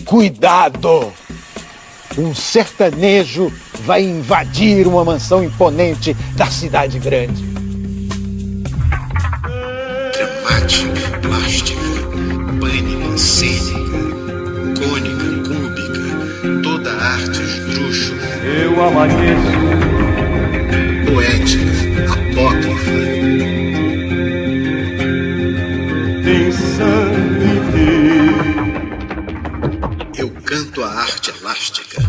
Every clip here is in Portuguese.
Cuidado! Um sertanejo vai invadir uma mansão imponente da cidade grande. Dramática, plástica, pânica, cênica, cônica, cúbica, toda arte esdrúxula. Eu amanheço. Poética, apócrifa. Eu canto a arte elástica.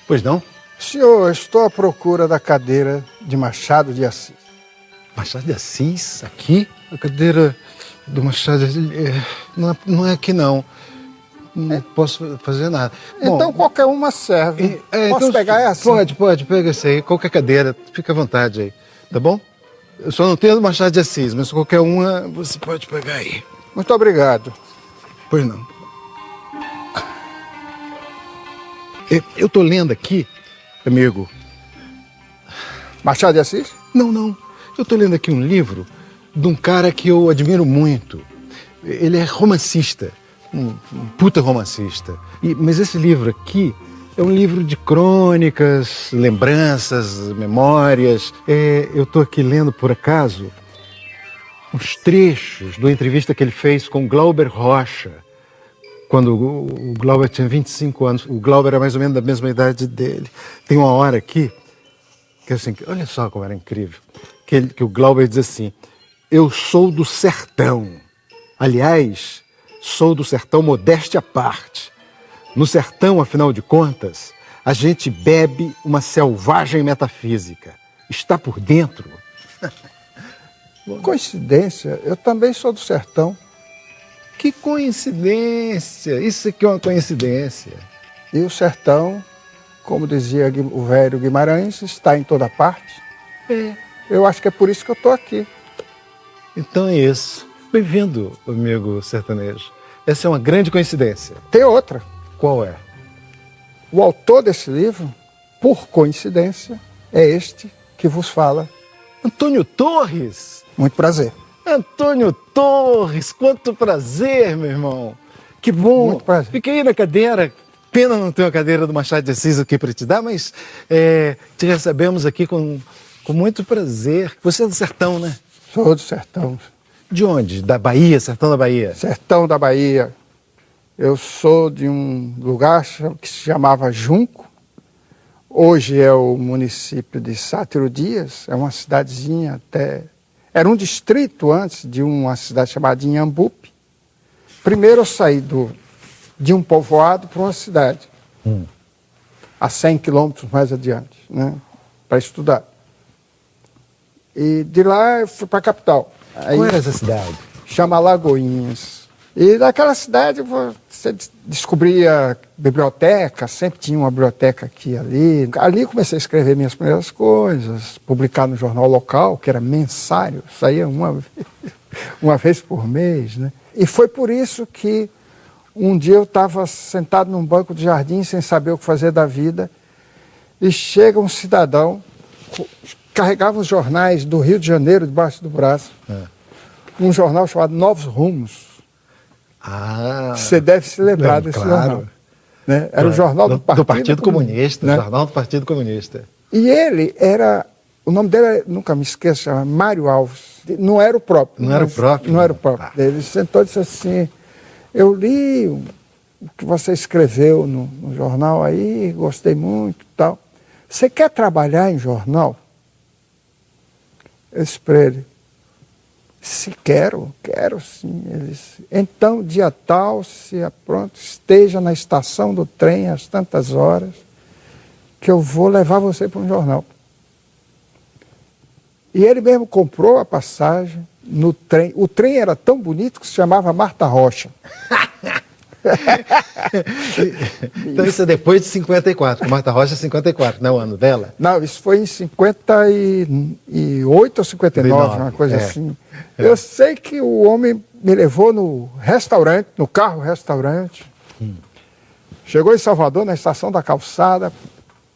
Pois não? Senhor, estou à procura da cadeira de Machado de Assis. Machado de Assis? Aqui? A cadeira do Machado de Assis... Não é aqui, não. Não posso fazer nada. Então Bom, qualquer uma serve. Posso então, pegar essa? Pode, pega essa aí. Qualquer cadeira, fica à vontade aí. Tá bom? Eu só não tenho do Machado de Assis, mas qualquer uma você pode pegar aí. Muito obrigado. Pois não. Eu tô lendo aqui, amigo. Machado de Assis? Não. Eu tô lendo aqui um livro de um cara que eu admiro muito. Ele é romancista, um puta romancista. Mas esse livro aqui é um livro de crônicas, lembranças, memórias. Eu tô aqui lendo, por acaso, uns trechos de uma entrevista que ele fez com Glauber Rocha, quando o Glauber tinha 25 anos. O Glauber era mais ou menos da mesma idade dele. Tem uma hora aqui, que assim, olha só como era incrível, que o Glauber diz assim: eu sou do sertão. Aliás, sou do sertão, modéstia à parte. No sertão, afinal de contas, a gente bebe uma selvagem metafísica. Está por dentro. Coincidência, eu também sou do sertão. Que coincidência! Isso aqui é uma coincidência. E o sertão, como dizia o velho Guimarães, está em toda parte. Eu acho que é por isso que eu estou aqui. Então é isso. Bem-vindo, amigo sertanejo. Essa é uma grande coincidência. Tem outra. Qual é? O autor desse livro, por coincidência, é este que vos fala. Antônio Torres! Muito prazer. Antônio Torres, quanto prazer, meu irmão. Que bom. Muito prazer. Fiquei aí na cadeira. Pena não ter uma cadeira do Machado de Assis aqui para te dar, mas te recebemos aqui com muito prazer. Você é do sertão, né? Sou do sertão. De onde? Da Bahia, sertão da Bahia? Sertão da Bahia. Eu sou de um lugar que se chamava Junco. Hoje é o município de Sátiro Dias. É uma cidadezinha até... Era um distrito antes de uma cidade chamada Inhambupe. Primeiro eu saí de um povoado para uma cidade, a 100 quilômetros mais adiante, né, para estudar. E de lá eu fui para a capital. Qual era essa cidade? Chama Lagoinhas. E naquela cidade você descobria biblioteca, sempre tinha uma biblioteca aqui e ali. Ali comecei a escrever minhas primeiras coisas, publicar no jornal local, que era mensário, saía uma vez por mês, né? E foi por isso que um dia eu estava sentado num banco de jardim sem saber o que fazer da vida e chega um cidadão, carregava os jornais do Rio de Janeiro debaixo do braço, um jornal chamado Novos Rumos. Você deve se lembrar desse jornal. Né? Era o jornal do Partido Comunista, né? Jornal do Partido Comunista. E ele era, o nome dele, nunca me esqueço, chama Mário Alves. Não era o próprio. Não era o próprio? Não era o próprio. Ele sentou e disse assim, eu li o que você escreveu no jornal aí, gostei muito e tal. Você quer trabalhar em jornal? Eu disse para ele, se quero sim. Ele disse, então, dia tal, se pronto, esteja na estação do trem às tantas horas, que eu vou levar você para um jornal. E ele mesmo comprou a passagem no trem. O trem era tão bonito que se chamava Marta Rocha. Então isso é depois de 54, Marta Rocha 54, não é o ano dela? Não, isso foi em 58 ou 59, uma coisa assim. Eu sei que o homem me levou no restaurante, no carro-restaurante. Chegou em Salvador, na estação da Calçada,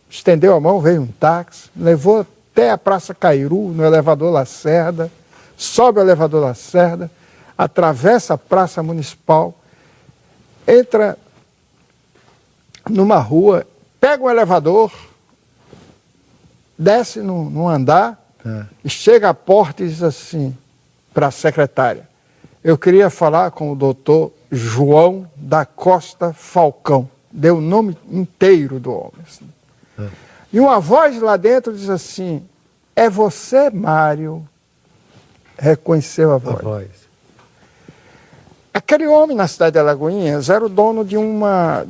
estendeu a mão, veio um táxi, levou até a Praça Cairu, no elevador Lacerda, sobe o elevador Lacerda, atravessa a Praça Municipal, entra numa rua, pega um elevador, desce num andar e chega à porta e diz assim para a secretária: eu queria falar com o doutor João da Costa Falcão. Deu o nome inteiro do homem. Assim. E uma voz lá dentro diz assim: é você, Mário? Reconheceu a voz. Aquele homem na cidade de Alagoinhas era o dono de uma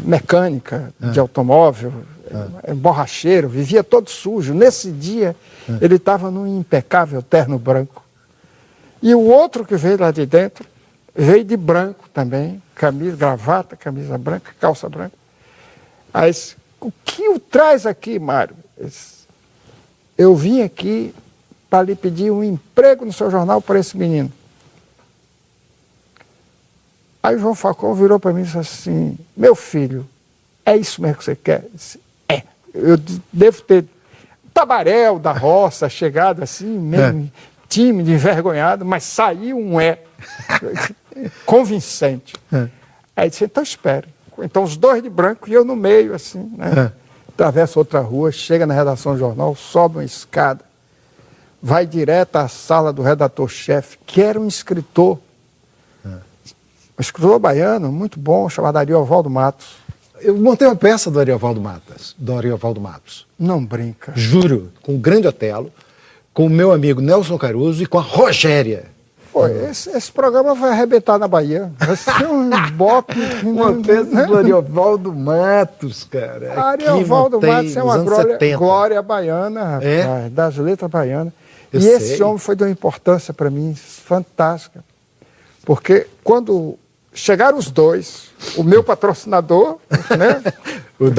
mecânica de automóvel, borracheiro, vivia todo sujo. Nesse dia, ele estava num impecável terno branco. E o outro que veio lá de dentro, veio de branco também, camisa, gravata, camisa branca, calça branca. Aí disse: o que o traz aqui, Mário? Eu vim aqui para lhe pedir um emprego no seu jornal para esse menino. Aí o João Falcão virou para mim e disse assim: meu filho, é isso mesmo que você quer? Eu disse: é. Eu devo ter tabaréu da roça, chegado assim, meio tímido, envergonhado, mas saiu um convincente. Aí disse: então espere. Então os dois de branco e eu no meio, assim, né? Atravessa outra rua, chega na redação do jornal, sobe uma escada, vai direto à sala do redator-chefe, que era um escritor. Um escritor baiano, muito bom, chamado Ariovaldo Matos. Eu montei uma peça do Ariovaldo Matos. Não brinca. Juro, com o Grande Otelo, com o meu amigo Nelson Caruso e com a Rogéria. Pô, esse programa vai arrebentar na Bahia. Vai ser um bope. Uma peça do Ariovaldo Matos, cara. Ariovaldo Matos é uma glória baiana, rapaz, das letras baianas. E esse homem foi de uma importância para mim fantástica. Porque quando chegaram os dois, o meu patrocinador, né? o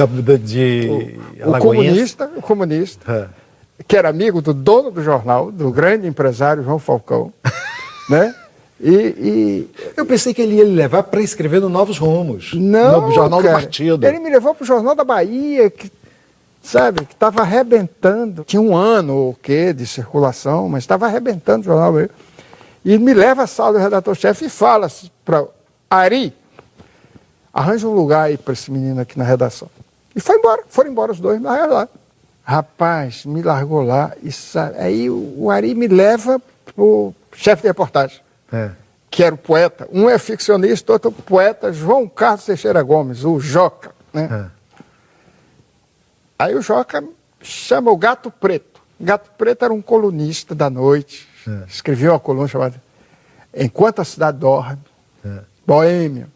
comunista, que era amigo do dono do jornal, do grande empresário João Falcão, né? E eu pensei que ele ia levar para escrever no Novos Rumos, não, no Jornal cara, do Partido. Ele me levou para o Jornal da Bahia, que estava arrebentando. Tinha um ano ou quê de circulação, mas estava arrebentando o Jornal da Bahia. E me leva à sala do redator-chefe e fala para Ari: arranja um lugar aí para esse menino aqui na redação. E foi embora, foram embora os dois, me largaram lá. Rapaz, me largou lá e aí o Ari me leva pro chefe de reportagem, que era o poeta. Um é ficcionista, outro poeta, João Carlos Teixeira Gomes, o Joca, né? Aí o Joca chama o Gato Preto. O Gato Preto era um colunista da noite, escreveu uma coluna chamada Enquanto a Cidade Dorme, Boêmia,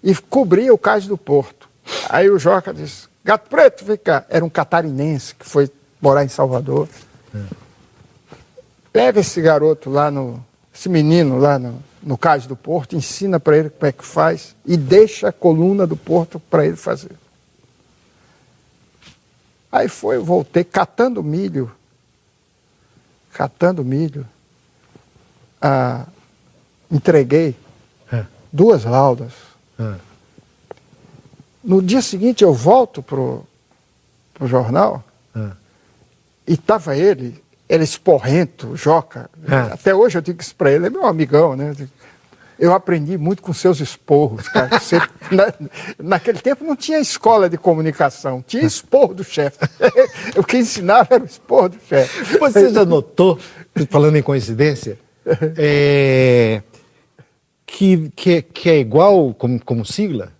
e cobria o Cais do Porto. Aí o Joca disse: Gato Preto, vem cá. Era um catarinense que foi morar em Salvador. Leva esse garoto lá esse menino lá no Cais do Porto, ensina para ele como é que faz e deixa a coluna do Porto para ele fazer. Aí eu voltei catando milho, entreguei 2 laudas. No dia seguinte eu volto pro jornal e estava ele esporrento, Joca. Até hoje eu digo isso para ele, é meu amigão, né? Eu aprendi muito com seus esporros, cara. Naquele tempo não tinha escola de comunicação, tinha esporro do chefe. O que ensinava era o esporro do chefe. Você já notou, falando em coincidência, que é igual como sigla?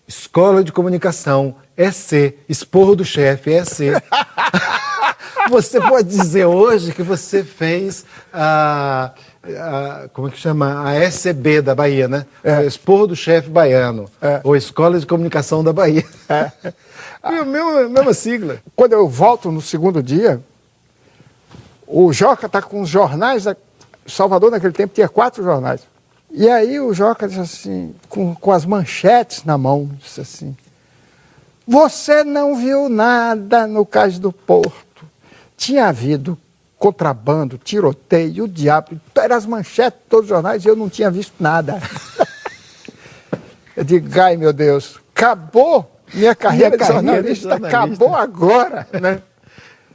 Escola de Comunicação, EC, esporro do chefe, EC. Você pode dizer hoje que você fez como é que chama? A SCB da Bahia, né? Esporro do chefe baiano, ou Escola de Comunicação da Bahia. A mesma sigla. Quando eu volto no segundo dia, o Joca está com os jornais. Salvador, naquele tempo, tinha 4 jornais. E aí o Joca disse assim, com as manchetes na mão, disse assim, você não viu nada no Cais do Porto. Tinha havido contrabando, tiroteio, o diabo, eram as manchetes de todos os jornais e eu não tinha visto nada. Eu digo, ai meu Deus, acabou minha carreira de jornalista, acabou agora, né?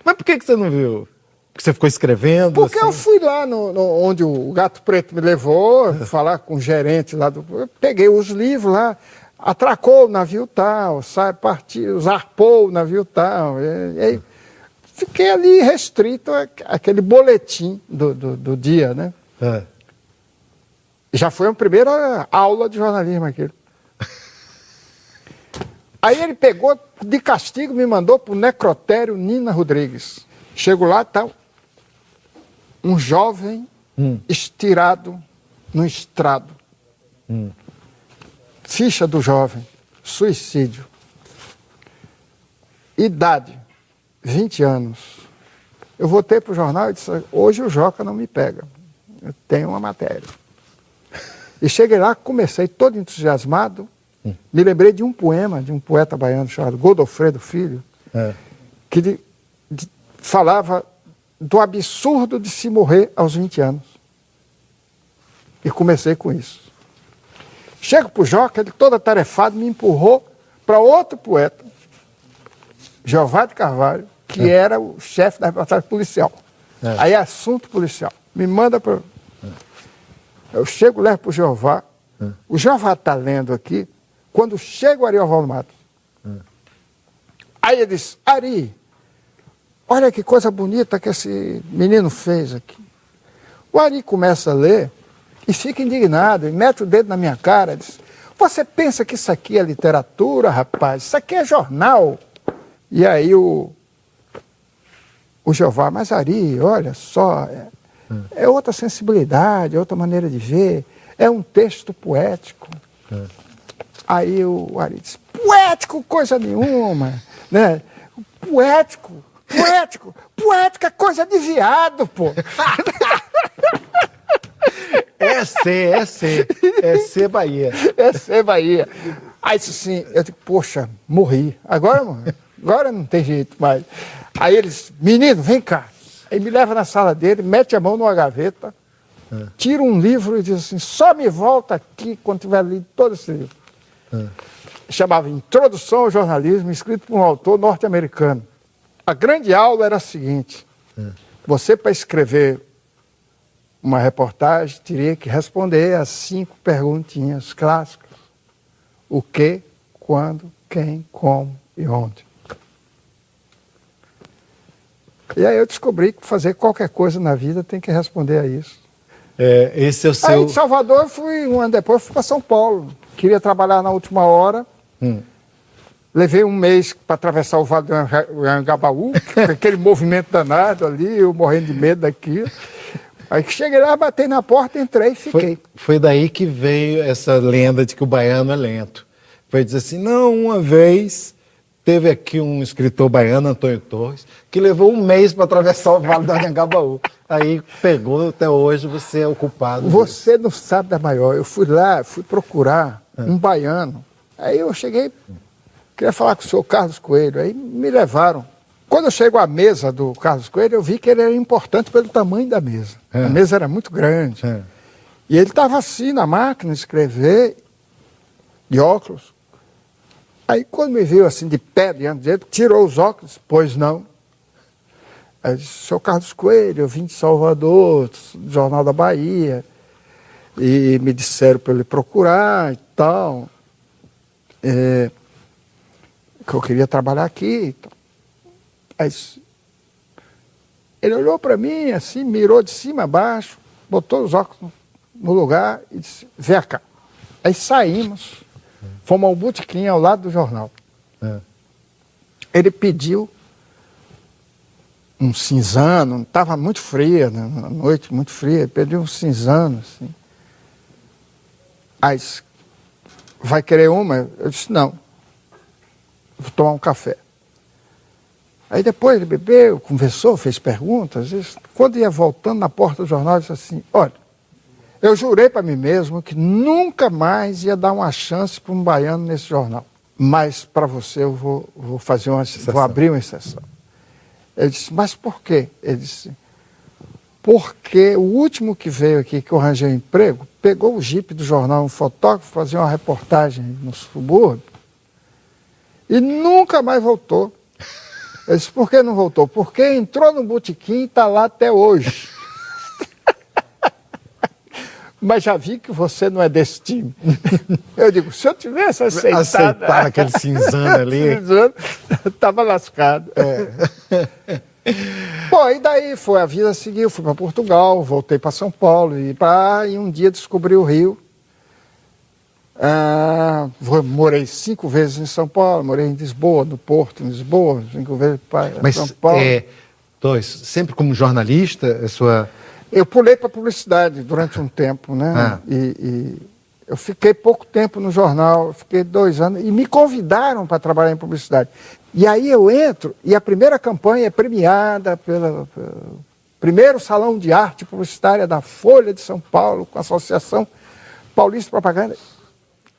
Mas por que você não viu? Porque você ficou escrevendo? Porque assim? eu fui lá onde o Gato Preto me levou, falar com o gerente lá do... Eu peguei os livros lá, atracou o navio tal, partiu, zarpou o navio tal. E aí fiquei ali restrito àquele boletim do dia, né? É. Já foi a primeira aula de jornalismo aquilo. Aí ele pegou, de castigo, me mandou para o necrotério Nina Rodrigues. Chego lá, tá um jovem estirado no estrado. Ficha do jovem, suicídio. Idade, 20 anos. Eu voltei para o jornal e disse, hoje o Joca não me pega. Eu tenho uma matéria. E cheguei lá, comecei todo entusiasmado, me lembrei de um poema de um poeta baiano chamado Godofredo Filho, que falava do absurdo de se morrer aos 20 anos. E comecei com isso. Chego para o Joca, ele todo atarefado, me empurrou para outro poeta, Jeová de Carvalho, que era o chefe da reportagem policial. Aí assunto policial. Me manda para... Eu chego, levo para o Jeová. O Jeová está lendo aqui. Quando chega o Ariovaldo Matos. Aí ele diz, Ari, olha que coisa bonita que esse menino fez aqui. O Ari começa a ler e fica indignado, e mete o dedo na minha cara, diz, você pensa que isso aqui é literatura, rapaz? Isso aqui é jornal. E aí o Jeová, mas Ari, olha só, é outra sensibilidade, é outra maneira de ver, é um texto poético. Aí o Ari disse, poético coisa nenhuma, né? Poético é coisa de viado, pô. É ser Bahia. É ser Bahia. Aí disse assim, eu digo, poxa, morri. Agora não tem jeito mais. Aí eles, menino, vem cá. Aí me leva na sala dele, mete a mão numa gaveta, tira um livro e diz assim, só me volta aqui quando tiver lido todo esse livro. Chamava Introdução ao Jornalismo, escrito por um autor norte-americano. A grande aula era a seguinte, você para escrever uma reportagem teria que responder as 5 perguntinhas clássicas. O que, quando, quem, como e onde. E aí eu descobri que fazer qualquer coisa na vida tem que responder a isso. Esse é o seu... Aí de Salvador, um ano depois, fui para São Paulo. Queria trabalhar na última hora. Levei um mês para atravessar o Vale do Anhangabaú, aquele movimento danado ali, eu morrendo de medo daquilo. Aí que cheguei lá, batei na porta, entrei e fiquei. Foi daí que veio essa lenda de que o baiano é lento. Foi dizer assim, não, uma vez teve aqui um escritor baiano, Antônio Torres, que levou um mês para atravessar o Vale do Anhangabaú. Aí pegou, até hoje você é o culpado. Você não sabe da maior. Eu fui lá, fui procurar um baiano. Aí eu cheguei, queria falar com o senhor Carlos Coelho. Aí me levaram. Quando eu chego à mesa do Carlos Coelho, eu vi que ele era importante pelo tamanho da mesa. A mesa era muito grande. E ele estava assim na máquina, escrever, de óculos. Aí quando me viu assim de pé diante dele, tirou os óculos, pois não. Aí eu disse, senhor Carlos Coelho, eu vim de Salvador, do Jornal da Bahia, e me disseram para ele procurar e tal, que eu queria trabalhar aqui e tal. Aí, ele olhou para mim, assim, mirou de cima a baixo, botou os óculos no lugar e disse, vem cá. Aí saímos, fomos ao botequim ao lado do jornal. Ele pediu um cinzano, estava muito fria, né, a noite muito fria, ele pediu um cinzano, assim. Aí disse, vai querer uma? Eu disse, não, vou tomar um café. Aí depois ele bebeu, conversou, fez perguntas. Quando ia voltando na porta do jornal, disse assim, olha, Eu jurei para mim mesmo que nunca mais ia dar uma chance para um baiano nesse jornal. Mas para você eu vou fazer vou abrir uma exceção. Eu disse, mas por quê? Ele disse, porque o último que veio aqui, que eu arranjei um emprego, pegou o jipe do jornal, um fotógrafo, fazia uma reportagem no subúrbio e nunca mais voltou. Eu disse, por que não voltou? Porque entrou no botequim e está lá até hoje. Mas já vi que você não é desse time. Eu digo, se eu tivesse aceitado aquele cinzano ali, estava lascado. Bom, e daí a vida seguiu, fui para Portugal, voltei para São Paulo, e um dia descobri o Rio. Morei 5 vezes em São Paulo, morei em Lisboa, no Porto, em Lisboa, 5 vezes para São Paulo. Mas, sempre como jornalista, Eu pulei para publicidade durante um tempo, né? E eu fiquei pouco tempo no jornal, fiquei 2 anos, e me convidaram para trabalhar em publicidade. E aí eu entro, e a primeira campanha é premiada pelo primeiro Salão de Arte Publicitária da Folha de São Paulo, com a Associação Paulista de Propaganda.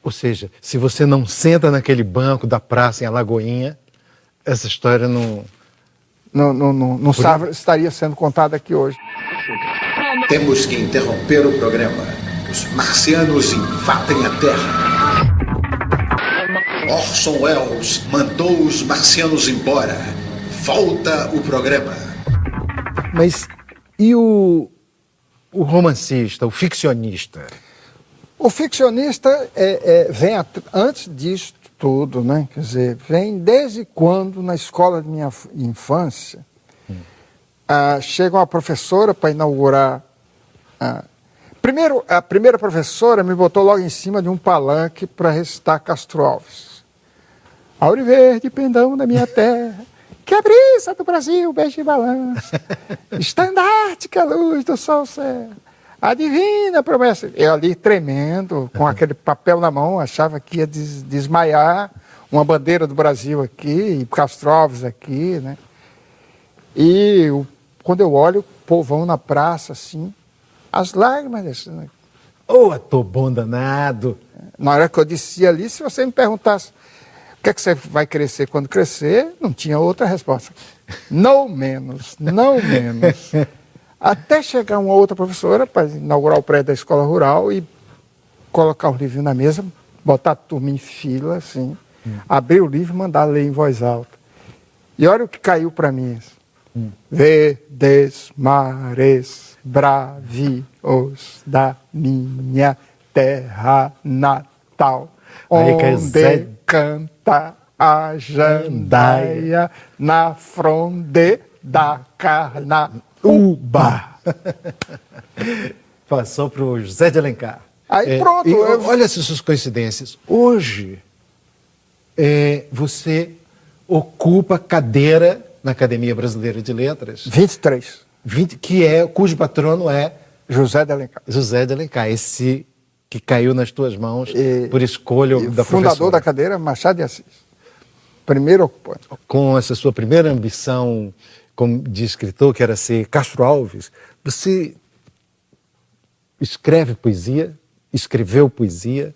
Ou seja, se você não senta naquele banco da praça em Alagoinha, essa história não estaria sendo contada aqui hoje. Temos que interromper o programa. Os marcianos invadem a Terra. Orson Welles mandou os marcianos embora. Volta o programa. Mas e o romancista, o ficcionista? O ficcionista vem antes disso tudo, né? Quer dizer, vem desde quando, na escola de minha infância, chega uma professora para inaugurar. Primeiro, a primeira professora me botou logo em cima de um palanque para recitar Castro Alves. Aure verde, pendão da minha terra, que a brisa do Brasil beija e balança, estandarte que a luz do sol serra, a divina promessa. Eu ali tremendo, com aquele papel na mão, achava que ia desmaiar, uma bandeira do Brasil aqui, e Castro Alves aqui, né? E quando eu olho o povão na praça, assim, as lágrimas descendo. Ô, ator bom danado! Na hora que eu descia ali, se você me perguntasse o que é que você vai crescer quando crescer, não tinha outra resposta. Não menos, não menos. Até chegar uma outra professora para inaugurar o prédio da escola rural e colocar o livro na mesa, botar a turma em fila, assim, abrir o livro e mandar ler em voz alta. E olha o que caiu para mim. Verdes mares bravios da minha terra natal, onde canta a jandaia na fronde da Carnaúba. Passou para o José de Alencar. Aí pronto. Olha essas coincidências. Hoje, você ocupa cadeira na Academia Brasileira de Letras. 23. Cujo patrono é José de Alencar. José de Alencar, esse que caiu nas tuas mãos por escolha da professora. Fundador da cadeira, Machado de Assis. Primeiro ocupante. Com essa sua primeira ambição de escritor, que era ser Castro Alves, você escreve poesia, escreveu poesia,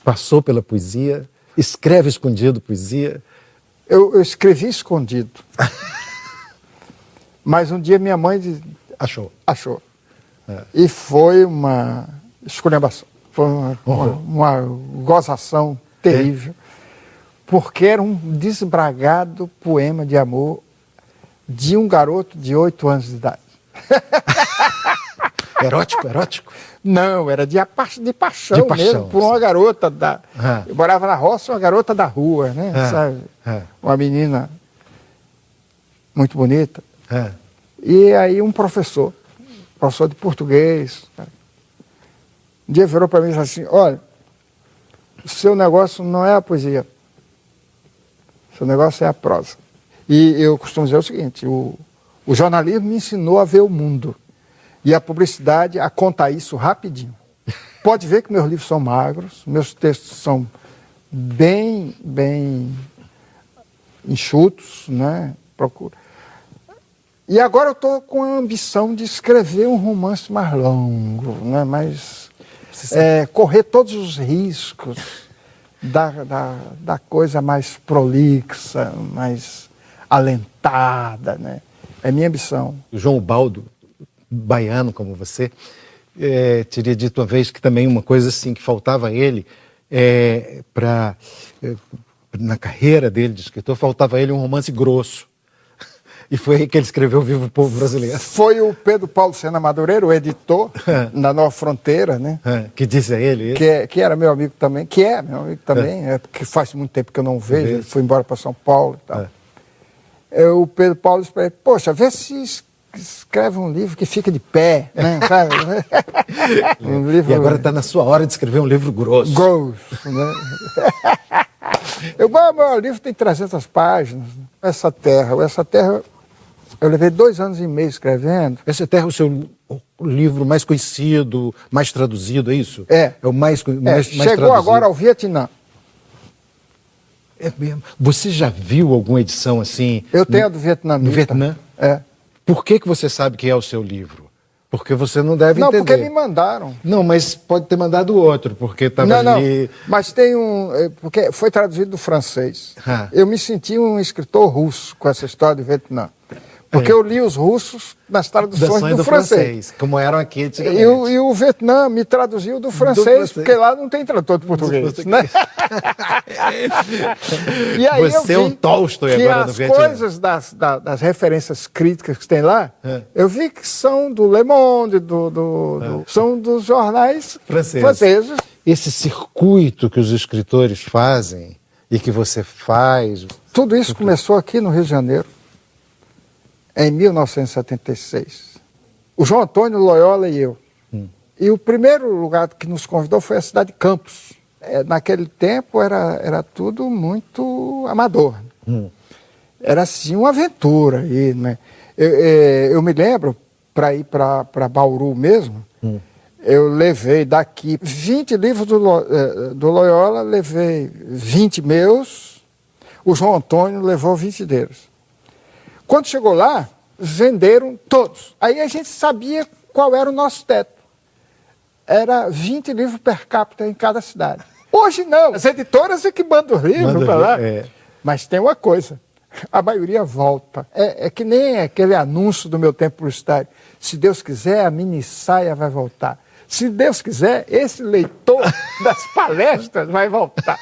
passou pela poesia, escreve escondido poesia. Eu escrevi escondido. Mas um dia minha mãe achou. E foi uma esculhambação. Foi uma gozação terrível. Porque era um desbragado poema de amor de um garoto de 8 anos de idade. Erótico? Não, era de paixão mesmo, por uma garota eu morava na roça, uma garota da rua, né? Sabe? Uma menina muito bonita. E aí um professor de português, um dia virou para mim e disse assim: olha, o seu negócio não é a poesia, o seu negócio é a prosa. E eu costumo dizer o seguinte: o jornalismo me ensinou a ver o mundo. E a publicidade a contar isso rapidinho. Pode ver que meus livros são magros, meus textos são bem enxutos, né? E agora eu estou com a ambição de escrever um romance mais longo, né? Mais, correr todos os riscos da coisa mais prolixa, mais alentada, né? É minha ambição. O João Ubaldo, baiano como você, teria dito uma vez que também uma coisa assim que faltava a ele na carreira dele de escritor, faltava a ele um romance grosso. E foi aí que ele escreveu Viva o Povo Brasileiro. Foi o Pedro Paulo Sena Madureira, o editor, na Nova Fronteira, né? Que disse a ele isso? Que era meu amigo também, que é meu amigo também, porque faz muito tempo que eu não vejo, ele foi embora para São Paulo e tal. O Pedro Paulo disse para ele, poxa, vê se escreve um livro que fica de pé, né? Sabe? Um livro... E agora está na sua hora de escrever um livro grosso. Grosso, né? Meu livro tem 300 páginas. Essa Terra, eu levei 2 anos e meio escrevendo. Essa Terra é o seu livro mais conhecido, mais traduzido, é isso? É. É o mais Chegou traduzido. Agora ao Vietnã. É mesmo. Você já viu alguma edição assim? Eu tenho a do Vietnã. No Vietnã? É. Por que você sabe que é o seu livro? Porque você não deve entender. Não, porque me mandaram. Não, mas pode ter mandado outro, porque estava ali... Não, mas tem porque foi traduzido do francês. Eu me senti um escritor russo com essa história do Vietnã. Porque eu li os russos nas traduções do francês. Como eram aqui antigamente. E o Vietnã me traduziu do francês, porque lá não tem tradutor de português. Né? E aí você é um Tolstói agora no Vietnã. As coisas das referências críticas que tem lá, eu vi que são do Le Monde, são dos jornais franceses. Esse circuito que os escritores fazem e que você faz... Tudo isso começou aqui no Rio de Janeiro, em 1976. O João Antônio Loyola e eu. E o primeiro lugar que nos convidou foi a cidade de Campos. Naquele tempo era tudo muito amador. Era assim uma aventura. Né? Eu me lembro, para ir para Bauru mesmo, eu levei daqui 20 livros do Loyola, levei 20 meus, o João Antônio levou 20 deles. Quando chegou lá, venderam todos. Aí a gente sabia qual era o nosso teto. Era 20 livros per capita em cada cidade. Hoje não, as editoras é que mandam os livros para lá. Mas tem uma coisa, a maioria volta. É que nem aquele anúncio do meu tempo publicitário. Se Deus quiser, a minissaia vai voltar. Se Deus quiser, esse leitor das palestras vai voltar.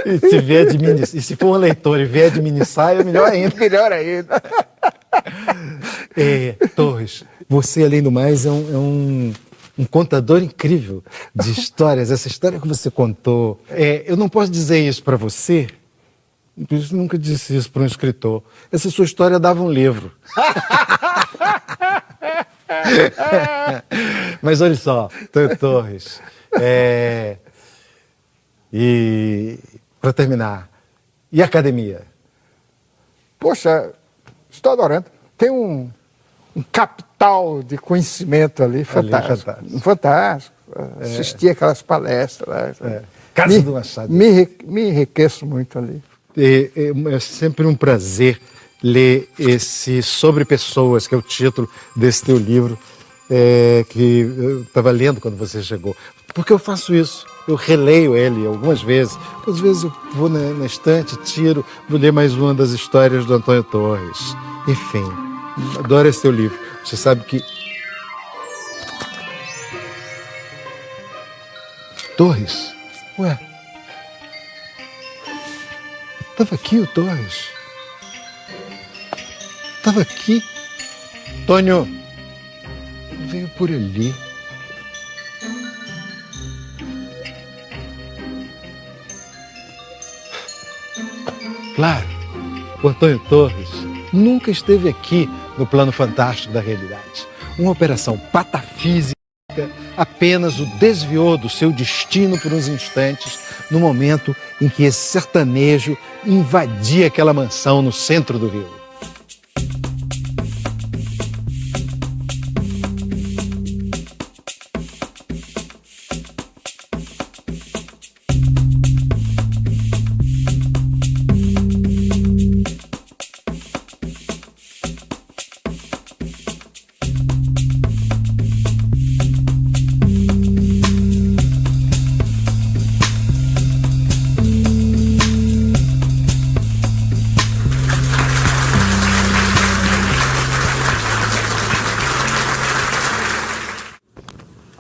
E se for um leitor e vier de minissaia, melhor ainda. Melhor ainda. Torres, você, além do mais, é um contador incrível de histórias. Essa história que você contou, eu não posso dizer isso para você, eu nunca disse isso para um escritor. Essa sua história dava um livro. Mas olha só, Tonho Torres, e para terminar, e a academia? Poxa, estou adorando. Tem um capital de conhecimento ali fantástico. Fantástico. Assistir aquelas palestras. Casa do Machado. Me enriqueço muito ali. É sempre um prazer ler esse Sobre Pessoas, que é o título desse teu livro, que eu estava lendo quando você chegou. Porque eu faço isso, eu releio ele algumas vezes. Às vezes eu vou na estante, tiro, vou ler mais uma das histórias do Antônio Torres. Enfim, adoro esse teu livro. Você sabe que... Torres? Ué? Estava aqui o Torres? Estava aqui? Tônio, veio por ali. Claro, o Antônio Torres nunca esteve aqui no plano fantástico da realidade. Uma operação patafísica apenas o desviou do seu destino por uns instantes, no momento em que esse sertanejo invadia aquela mansão no centro do Rio.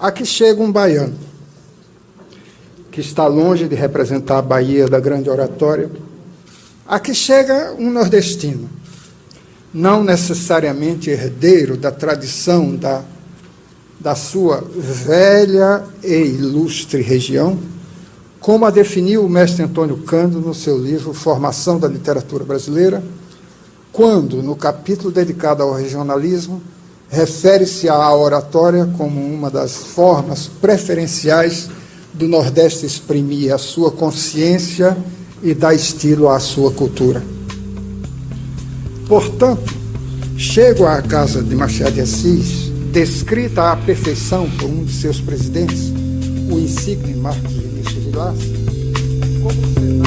Aqui chega um baiano, que está longe de representar a Bahia da grande oratória. Aqui chega um nordestino, não necessariamente herdeiro da tradição da sua velha e ilustre região, como a definiu o mestre Antônio Cândido no seu livro Formação da Literatura Brasileira, quando, no capítulo dedicado ao regionalismo, refere-se à oratória como uma das formas preferenciais do Nordeste exprimir a sua consciência e dar estilo à sua cultura. Portanto, chego à casa de Machado de Assis, descrita à perfeição por um de seus presidentes, o insigne Marcos Vinícius Vilas, como